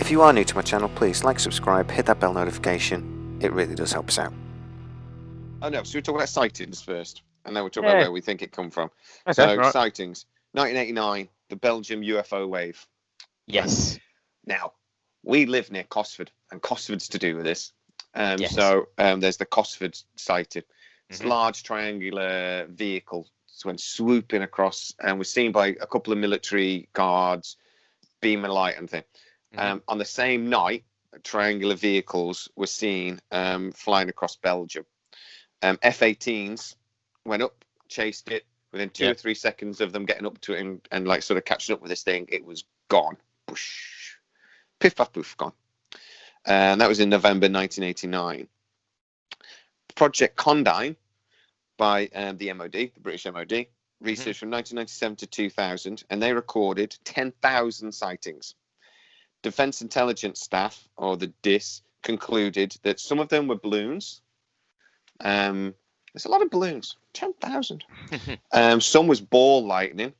If you are new to my channel, please like, subscribe, hit that bell notification. It really does help us out. Oh no, so we talk about sightings first, and then we'll talk about where we think it come from. Okay, So right. sightings, 1989, the Belgium UFO wave. Yes. Now, we live near Cosford, and Cosford's to do with this. Yes. So there's the Cosford sighting. It's Mhm. large triangular vehicle went swooping across, and was seen by a couple of military guards, beam and light and thing. On the same night, triangular vehicles were seen flying across Belgium. F-18s went up, chased it. Within 2 or 3 seconds of them getting up to it and like sort of catching up with this thing, it was gone. Whoosh. Piff, puff, poof, gone. And that was in November 1989. Project Condign by the MOD, the British MOD, research from 1997 to 2000, and they recorded 10,000 sightings. Defence Intelligence Staff, or the DIS, concluded that some of them were balloons. There's a lot of balloons, 10,000. Some was ball lightning,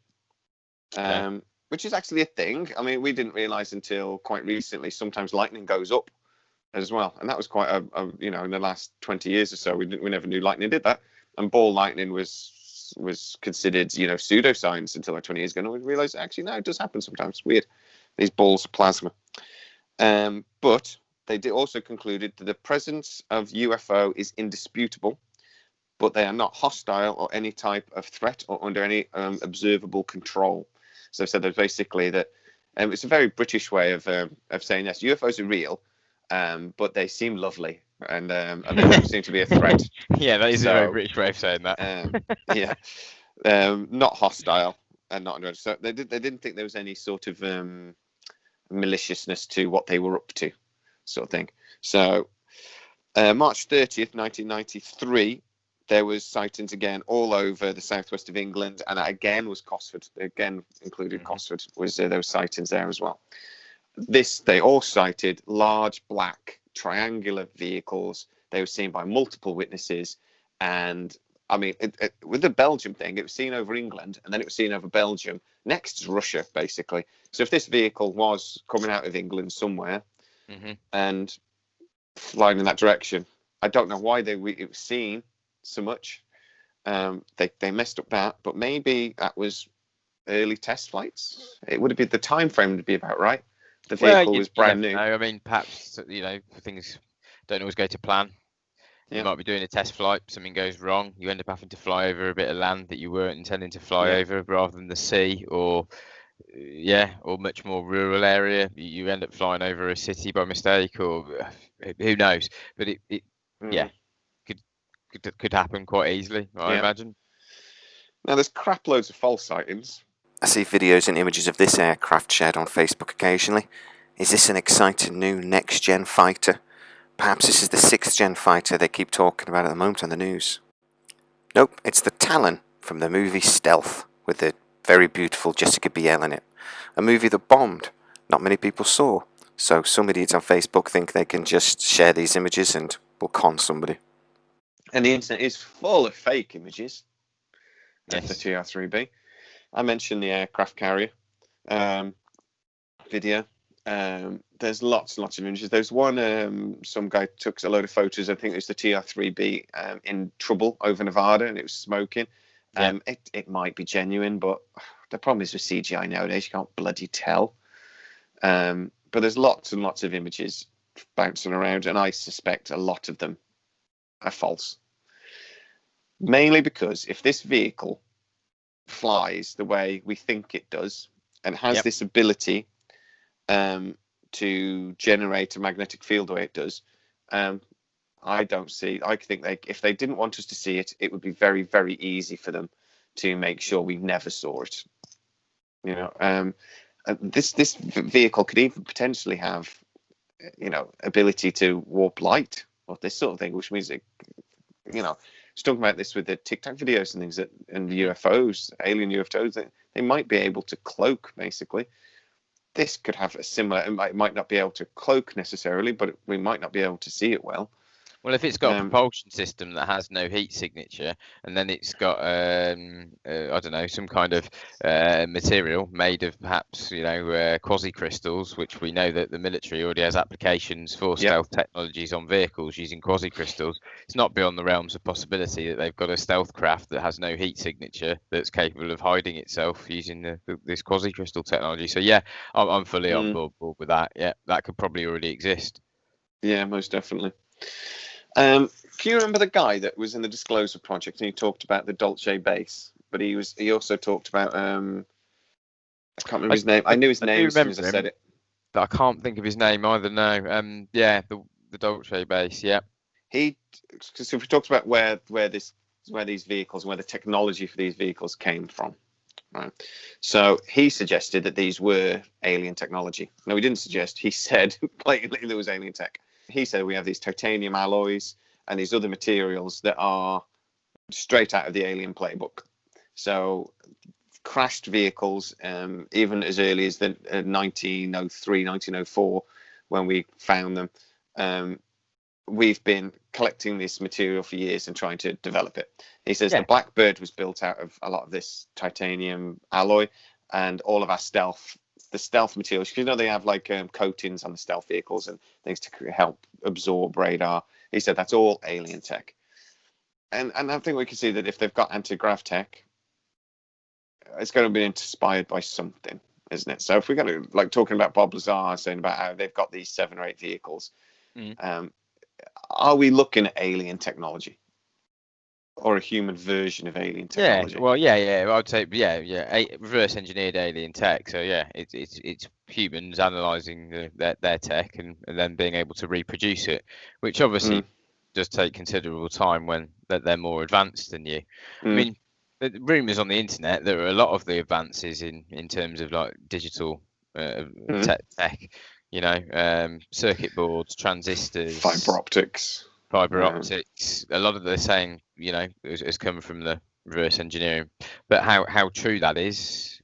which is actually a thing. I mean, we didn't realise until quite recently sometimes lightning goes up as well, and that was quite a in the last 20 years or so we never knew lightning did that, and ball lightning was considered pseudoscience until like 20 years ago, and we realised actually no, it does happen sometimes. Weird, these balls of plasma. But they also concluded that the presence of UFO is indisputable, but they are not hostile or any type of threat or under any observable control. So they said that basically that it's a very British way of saying yes, UFOs are real, but they seem lovely and they don't seem to be a threat. Yeah, that is a very British way of saying that. Not hostile and not under. So they didn't think there was any sort of maliciousness to what they were up to, sort of thing. So March 30th, 1993. There was sightings again all over the southwest of England, and that again was Cosford. Again included Cosford. There was sightings there as well. They all cited large black triangular vehicles. They were seen by multiple witnesses, and I mean, with the Belgium thing, it was seen over England, and then it was seen over Belgium. Next is Russia, basically. So if this vehicle was coming out of England somewhere and flying in that direction, I don't know why it was seen so much. They messed up that, but maybe that was early test flights. It would have been the time frame would be about right. The vehicle was brand new. I mean, perhaps things don't always go to plan. You might be doing a test flight, something goes wrong, you end up having to fly over a bit of land that you weren't intending to fly over rather than the sea, or much more rural area. You end up flying over a city by mistake, or who knows? But it could happen quite easily, I imagine. Now there's crap loads of false sightings. I see videos and images of this aircraft shared on Facebook occasionally. Is this an exciting new next-gen fighter? Perhaps this is the 6th-gen fighter they keep talking about at the moment on the news. Nope, it's the Talon from the movie Stealth, with the very beautiful Jessica Biel in it. A movie that bombed. Not many people saw. So some idiots on Facebook think they can just share these images and will con somebody. And the internet is full of fake images. That's the TR3-b. I mentioned the aircraft carrier video. There's lots and lots of images. There's one, some guy took a load of photos. I think it was the TR3-b in trouble over Nevada, and it was smoking. It might be genuine, but the problem is with CGI nowadays, you can't bloody tell. But there's lots and lots of images bouncing around, and I suspect a lot of them are false. Mainly because if this vehicle flies the way we think it does and has this ability to generate a magnetic field the way it does, I think if they didn't want us to see it, it would be very, very easy for them to make sure we never saw it. This vehicle could even potentially have, ability to warp light or this sort of thing, which means just talking about this with the TikTok videos and things and the UFOs, alien UFOs, they might be able to cloak, basically. This could have a similar, it might not be able to cloak necessarily, but we might not be able to see it well. Well, if it's got a Um, propulsion system that has no heat signature, and then it's got, I don't know, some kind of material made of perhaps, quasi crystals, which we know that the military already has applications for Yep. stealth technologies on vehicles using quasi crystals. It's not beyond the realms of possibility that they've got a stealth craft that has no heat signature that's capable of hiding itself using this quasi crystal technology. So yeah, I'm fully on board with that. Yeah, that could probably already exist. Yeah, most definitely. Can you remember the guy that was in the Disclosure project and he talked about the Dolce base, but he also talked about I can't remember his name. I knew his name as soon as I said it. But I can't think of his name either. No. Yeah, the Dolce base. Yeah. Because we talked about where these vehicles, where the technology for these vehicles came from, right? So he suggested that these were alien technology. No, he didn't suggest. He said blatantly there was alien tech. He said we have these titanium alloys and these other materials that are straight out of the alien playbook. So crashed vehicles, even as early as the 1903, 1904, when we found them, we've been collecting this material for years and trying to develop it. He says the Blackbird was built out of a lot of this titanium alloy, and all of our the stealth materials, because they have like coatings on the stealth vehicles and things to help absorb radar. He said that's all alien tech. And I think we can see that if they've got anti-grav tech, it's going to be inspired by something, isn't it? So if we're going to, like, talking about Bob Lazar saying about how they've got these 7 or 8 vehicles, are we looking at alien technology or a human version of alien technology? Yeah, well, yeah. I'd say, reverse engineered alien tech. So yeah, it's humans analysing their tech and then being able to reproduce it, which obviously does take considerable time when they're more advanced than you. I mean, the rumours on the internet, there are a lot of the advances in terms of like digital tech, circuit boards, transistors, fiber optics. A lot of the saying, has come from the reverse engineering, but how true that is,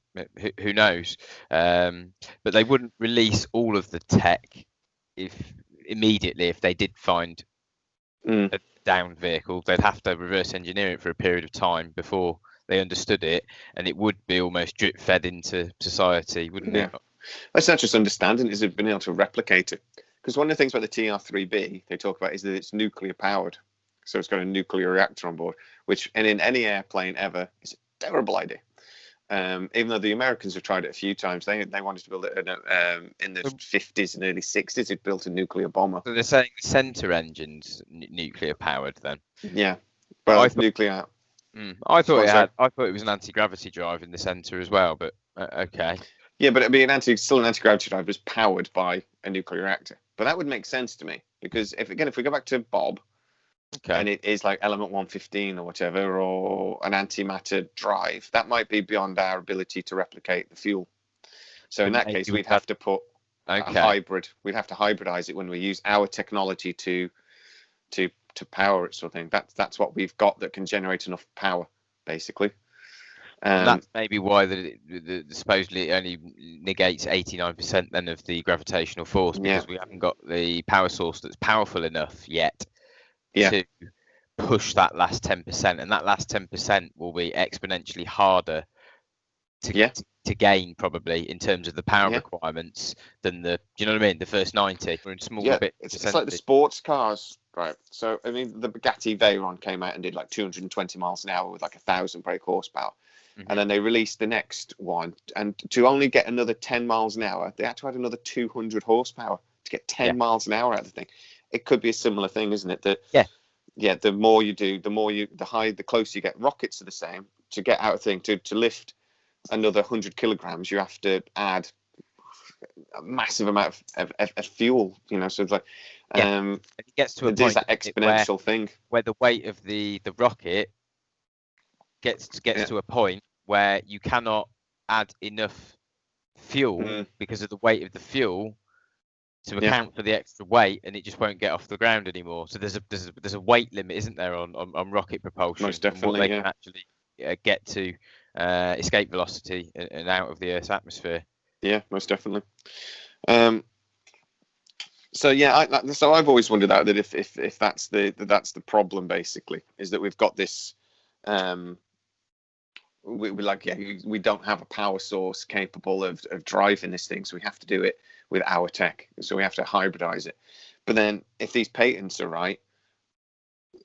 who knows? But they wouldn't release all of the tech immediately if they did find a downed vehicle. They'd have to reverse engineer it for a period of time before they understood it, and it would be almost drip fed into society, wouldn't it? It's not just understanding, is it being able to replicate it? Because one of the things about the TR3-b they talk about is that it's nuclear powered. So it's got a nuclear reactor on board, which, and in any airplane ever, is a terrible idea. Even though the Americans have tried it a few times, they wanted to build it in the 50s and early 60s. It built a nuclear bomber. So they're saying the center engine's nuclear powered then? Yeah, but nuclear. I thought it was an anti-gravity drive in the center as well, but okay. Yeah, but it'd be still an anti-gravity drive was powered by a nuclear reactor. But that would make sense to me, because if we go back to Bob, and it is like element 115 or whatever, or an antimatter drive, that might be beyond our ability to replicate the fuel. So in that case, we'd have to put a hybrid. We'd have to hybridize it when we use our technology to power it, sort of thing. That's what we've got that can generate enough power, basically. That's maybe why the supposedly it only negates 89% then of the gravitational force, because we haven't got the power source that's powerful enough yet to push that last 10%, and that last 10% will be exponentially harder to gain, probably, in terms of the power requirements than the first 90. We're in smaller bit. It's like the sports cars, right? So I mean, the Bugatti Veyron came out and did like 220 miles an hour with like 1,000 brake horsepower. And then they released the next one, and to only get another 10 miles an hour, they had to add another 200 horsepower to get 10 miles an hour out of the thing. It could be a similar thing, isn't it? That the more you do, the closer you get. Rockets are the same. To get out of thing, to lift another 100 kilograms, you have to add a massive amount of fuel. So it's like it gets to a point, that exponential thing where the weight of the rocket gets to a point where you cannot add enough fuel because of the weight of the fuel to account for the extra weight, and it just won't get off the ground anymore. So there's a weight limit, isn't there, on rocket propulsion? Most definitely, what they can actually get to escape velocity and out of the Earth's atmosphere. Yeah, most definitely. So yeah, so I've always wondered that if that's the problem basically, is that we've got this, we don't have a power source capable of driving this thing, so we have to do it with our tech, so we have to hybridize it. But then if these patents are right,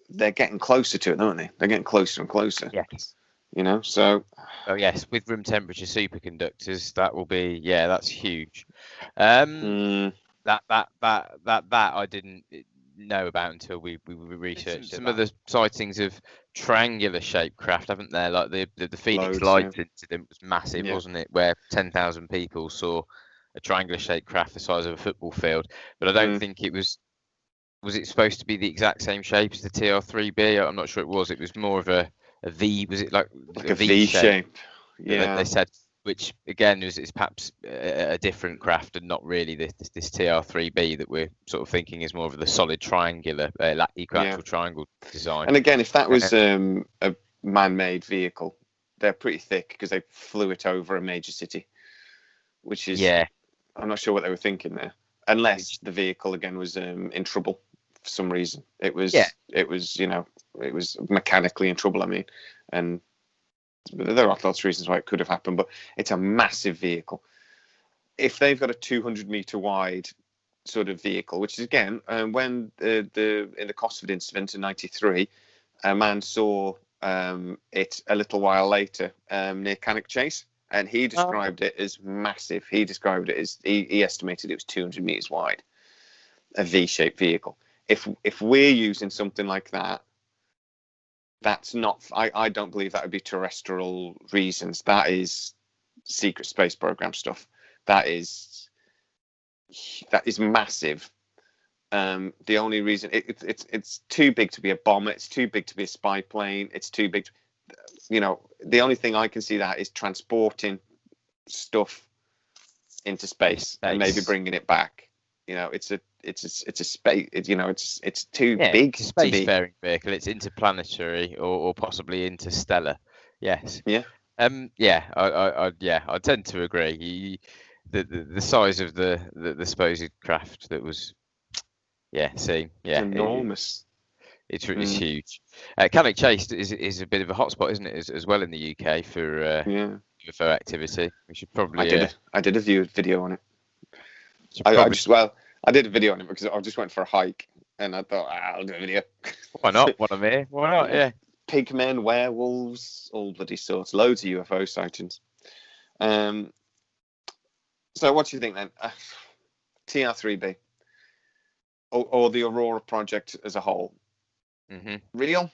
they're getting closer to it, aren't they? They're getting closer and closer. Yes. So. Oh yes, with room temperature superconductors, that will be, that's huge. That I didn't know about until we researched some of the sightings of triangular shaped craft, haven't there? Like the Phoenix Lights incident was massive, wasn't it? Where 10,000 people saw a triangular shaped craft the size of a football field. But I don't think it was. Was it supposed to be the exact same shape as the TR3-b? I'm not sure it was. It was more of a V. Was it like a V shape? Yeah. They said, which again is perhaps a different craft and not really this TR3-b that we're sort of thinking is more of the solid triangular, equilateral triangle design. And again, if that was a man-made vehicle, they're pretty thick because they flew it over a major city, which is, I'm not sure what they were thinking there, unless the vehicle again was in trouble for some reason. It was mechanically in trouble. I mean, and there are lots of reasons why it could have happened, but it's a massive vehicle. If they've got a 200-meter wide sort of vehicle, which is again, when in the Cosford incident in '93, a man saw it a little while later near Cannock Chase, and he described it as massive. He described it as he estimated it was 200 meters wide, a V-shaped vehicle. If we're using something like that, that's not. I don't believe that would be terrestrial reasons. That is secret space program stuff. That is massive. The only reason it's too big to be a bomber. It's too big to be a spy plane. It's too big. The only thing I can see that is transporting stuff into space and maybe bringing it back. It's a space. It's too big. It's a spacefaring vehicle. It's interplanetary or possibly interstellar. Yes. Yeah. I tend to agree. The size of the supposed craft that was, enormous. It's huge. Cannock Chase is a bit of a hotspot, isn't it, as well in the UK for UFO activity. We should probably. I did a video on it. I did a video on it because I just went for a hike and I thought I'll do a video. Why not? What I'm here. Why not? Yeah. Pigmen, werewolves, all bloody sorts. Loads of UFO sightings. So what do you think then? TR3-b or the Aurora project as a whole? Real?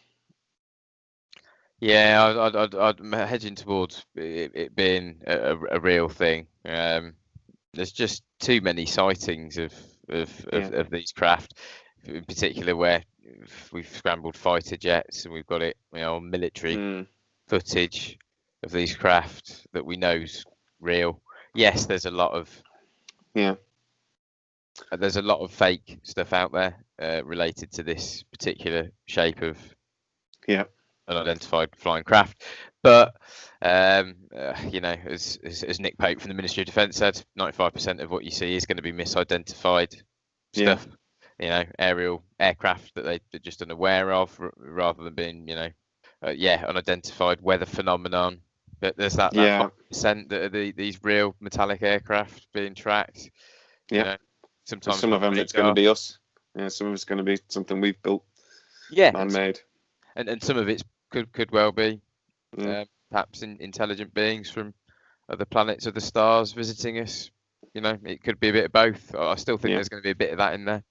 Yeah, I'm hedging towards it being a real thing. There's just too many sightings of these craft, in particular where we've scrambled fighter jets and we've got it, military footage of these craft that we know's real. Yes, there's a lot of fake stuff out there related to this particular shape of unidentified flying craft, but as Nick Pope from the Ministry of Defence said, 95% of what you see is going to be misidentified stuff. Aerial aircraft that they're just unaware of, rather than being unidentified weather phenomenon. But there's that 5% that are these real metallic aircraft being tracked. Sometimes some of them it's going to be us. Some of it's going to be something we've built. Man-made. And some of it could well be perhaps intelligent beings from other planets, other stars visiting us. It could be a bit of both. I still think there's going to be a bit of that in there.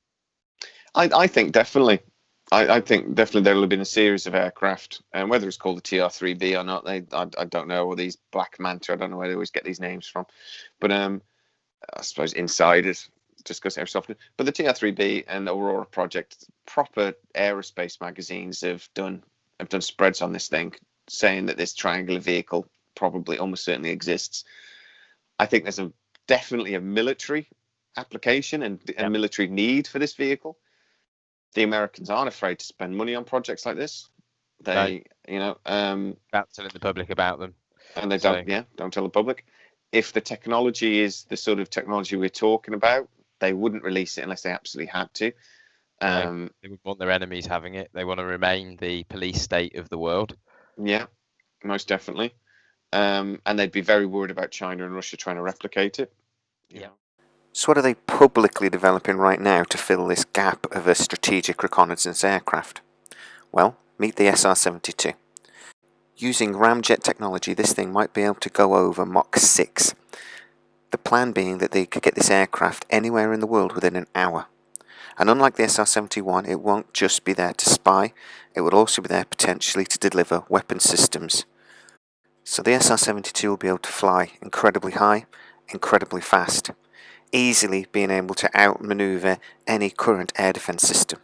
I think definitely. I think definitely there will have been a series of aircraft, and whether it's called the TR3-b or not, I don't know. Or these Black Manta, I don't know where they always get these names from. But I suppose insiders discuss airsoft. But the TR3-b and the Aurora project, proper aerospace magazines have done spreads on this thing, saying that this triangular vehicle probably almost certainly exists. I think there's definitely a military application and a military need for this vehicle. The Americans aren't afraid to spend money on projects like this. They, without telling the public about them, and they don't tell the public. If the technology is the sort of technology we're talking about, they wouldn't release it unless they absolutely had to. No, they would want their enemies having it. They want to remain the police state of the world. Yeah, most definitely. And they'd be very worried about China and Russia trying to replicate it. Yeah. So what are they publicly developing right now to fill this gap of a strategic reconnaissance aircraft? Well, meet the SR-72. Using ramjet technology, this thing might be able to go over Mach 6. The plan being that they could get this aircraft anywhere in the world within an hour. And unlike the SR-71, it won't just be there to spy, it will also be there potentially to deliver weapon systems. So the SR-72 will be able to fly incredibly high, incredibly fast, easily being able to outmaneuver any current air defense system,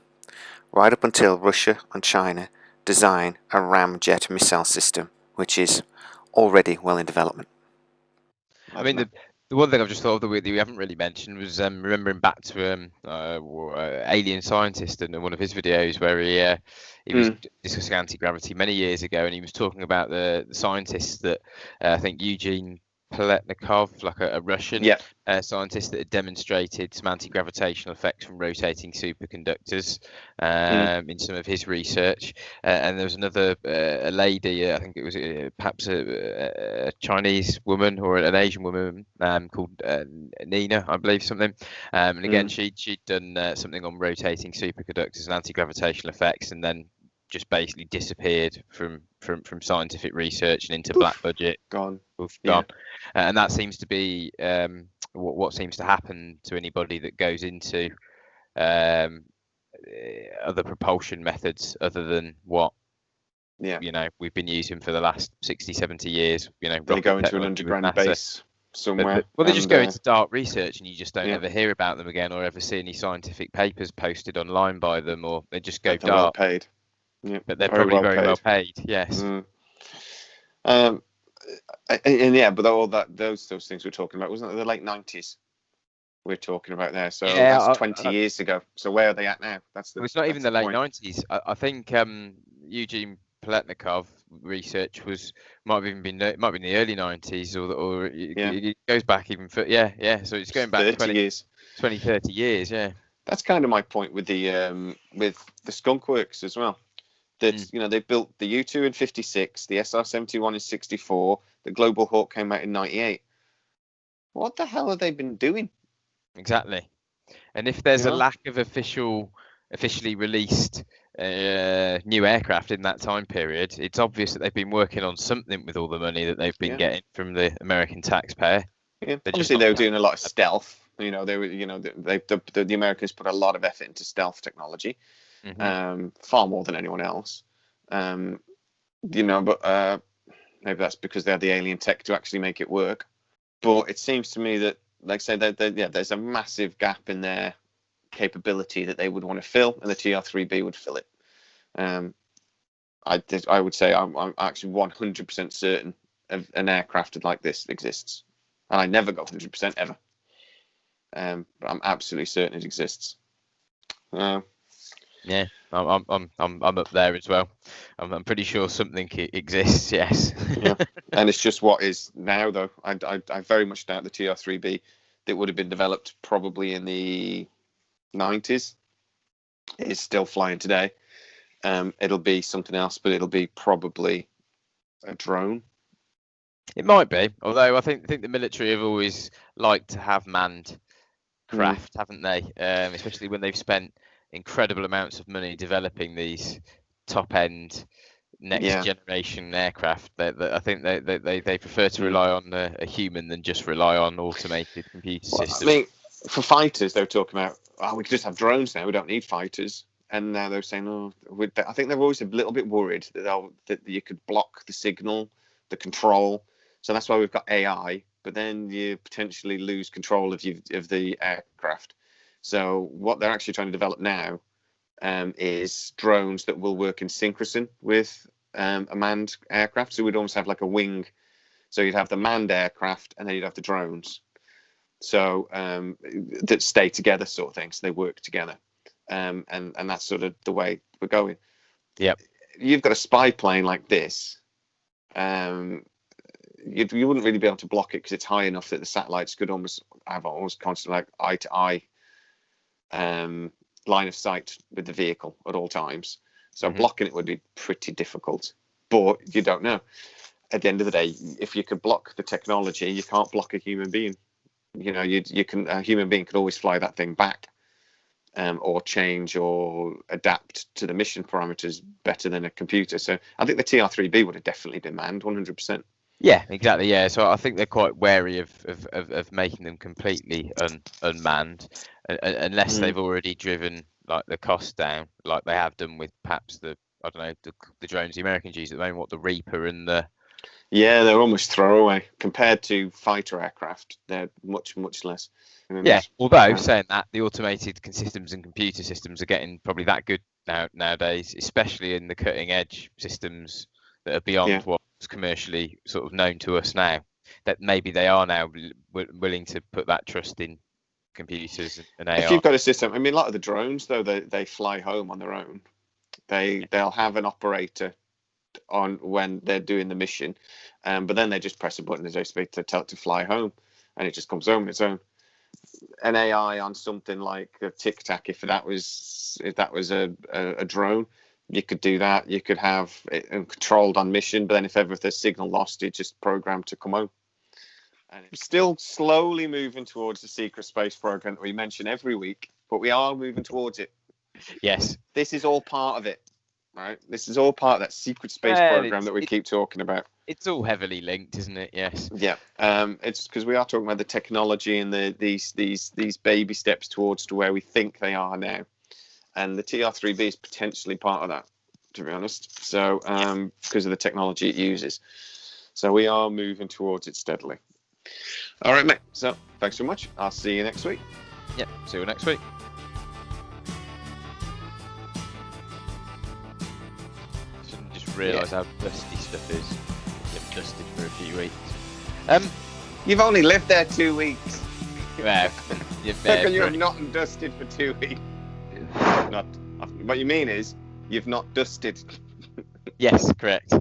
right up until Russia and China design a ramjet missile system, which is already well in development. I mean, the one thing I've just thought of that we haven't really mentioned was remembering back to Alien Scientist and one of his videos where he was discussing anti-gravity many years ago, and he was talking about the scientists that I think Eugene Paletnikov, like a Russian scientist that had demonstrated some anti-gravitational effects from rotating superconductors in some of his research. And there was another a lady, I think it was perhaps a Chinese woman or an Asian woman called Nina, I believe, something. And again, she'd done something on rotating superconductors and anti-gravitational effects, and then just basically disappeared from scientific research and into black budget. Gone. And that seems to be what seems to happen to anybody that goes into other propulsion methods other than what we've been using for the last 60-70 years. They go into an underground base somewhere. They just go into dark research, and you just don't ever hear about them again, or ever see any scientific papers posted online by them, or they just go dark. Well paid. Yeah, but they're probably very well paid. Yes. But all those things we're talking about, wasn't it the late 90s? We're talking about there, so that's 20 years ago. So where are they at now? It's not even the late 90s. I think Eugene Paletnikov research might have been the early 90s, or it goes back even further. So it's going back 30 years. 30 years. Yeah. That's kind of my point with the Skunk Works as well. That they built the U2 in 56, the SR-71 in 64, the Global Hawk came out in 98. What the hell have they been doing? Exactly. And if there's a lack of officially released new aircraft in that time period, it's obvious that they've been working on something with all the money that they've been getting from the American taxpayer. Yeah. Obviously, they were doing a lot of stealth. They were, the Americans put a lot of effort into stealth technology. Far more than anyone else, but maybe that's because they had the alien tech to actually make it work. But it seems to me that, like I say, there's a massive gap in their capability that they would want to fill, and the TR3-b would fill it. I would say I'm actually 100% certain of an aircraft like this exists, and I never go 100% ever. But I'm absolutely certain it exists. Yeah, I'm up there as well. I'm pretty sure something exists. Yes. And it's just what is now, though. I very much doubt the TR3-b that would have been developed probably in the 90s is still flying today. It'll be something else, but it'll be probably a drone. It might be, although I think the military have always liked to have manned craft, haven't they? Especially when they've spent incredible amounts of money developing these top-end next generation aircraft. I think they prefer to rely on a human than just rely on automated computer systems. I mean, for fighters, they were talking about, we could just have drones now. We don't need fighters. And now they're saying, I think they're always a little bit worried that you could block the signal, the control. So that's why we've got AI. But then you potentially lose control of the aircraft. So what they're actually trying to develop now is drones that will work in synchrony with a manned aircraft. So we'd almost have like a wing. So you'd have the manned aircraft and then you'd have the drones. So that stay together, sort of thing. So they work together. And that's sort of the way we're going. Yep. You've got a spy plane like this. You wouldn't really be able to block it because it's high enough that the satellites could almost constantly like eye to eye line of sight with the vehicle at all times. So Mhm. blocking it would be pretty difficult. But you don't know. At the end of the day, if you could block the technology, you can't block a human being. You know, you can, a human being could always fly that thing back, or change or adapt to the mission parameters better than a computer. So I think the TR3-b would have definitely been manned 100%. Yeah, exactly. Yeah, so I think they're quite wary of making them completely unmanned, unless they've already driven like the cost down, like they have done with perhaps the, I don't know, the drones the Americans use at the moment, what, the Reaper and the. Yeah, they're almost throwaway compared to fighter aircraft. They're much less. Yeah, although saying that, the automated systems and computer systems are getting probably that good nowadays, especially in the cutting edge systems that are beyond what's commercially sort of known to us now. That maybe they are now willing to put that trust in computers and AI. If you've got a system, I mean, a lot of the drones though, they fly home on their own. They'll have an operator on when they're doing the mission, but then they just press a button, as they speak, to tell it to fly home, and it just comes home on its own. An AI on something like a Tic Tac, if that was a drone, you could do that. You could have it controlled on mission, but then if ever there's signal lost, it just programmed to come home. And it's still slowly moving towards the secret space program that we mention every week, but we are moving towards it. Yes, this is all part of it, right? This is all part of that secret space program that we keep talking about. It's all heavily linked, isn't it? Yes. Yeah. It's because we are talking about the technology and these baby steps towards to where we think they are now, and the TR3-b is potentially part of that, to be honest. So because of the technology it uses, so we are moving towards it steadily. All right, mate. So thanks very much. I'll see you next week. Yeah. See you next week. Realise how dusty stuff is. You've dusted for a few weeks. You've only lived there 2 weeks. Well, you have not dusted for 2 weeks. Not. What you mean is you've not dusted. Yes, correct.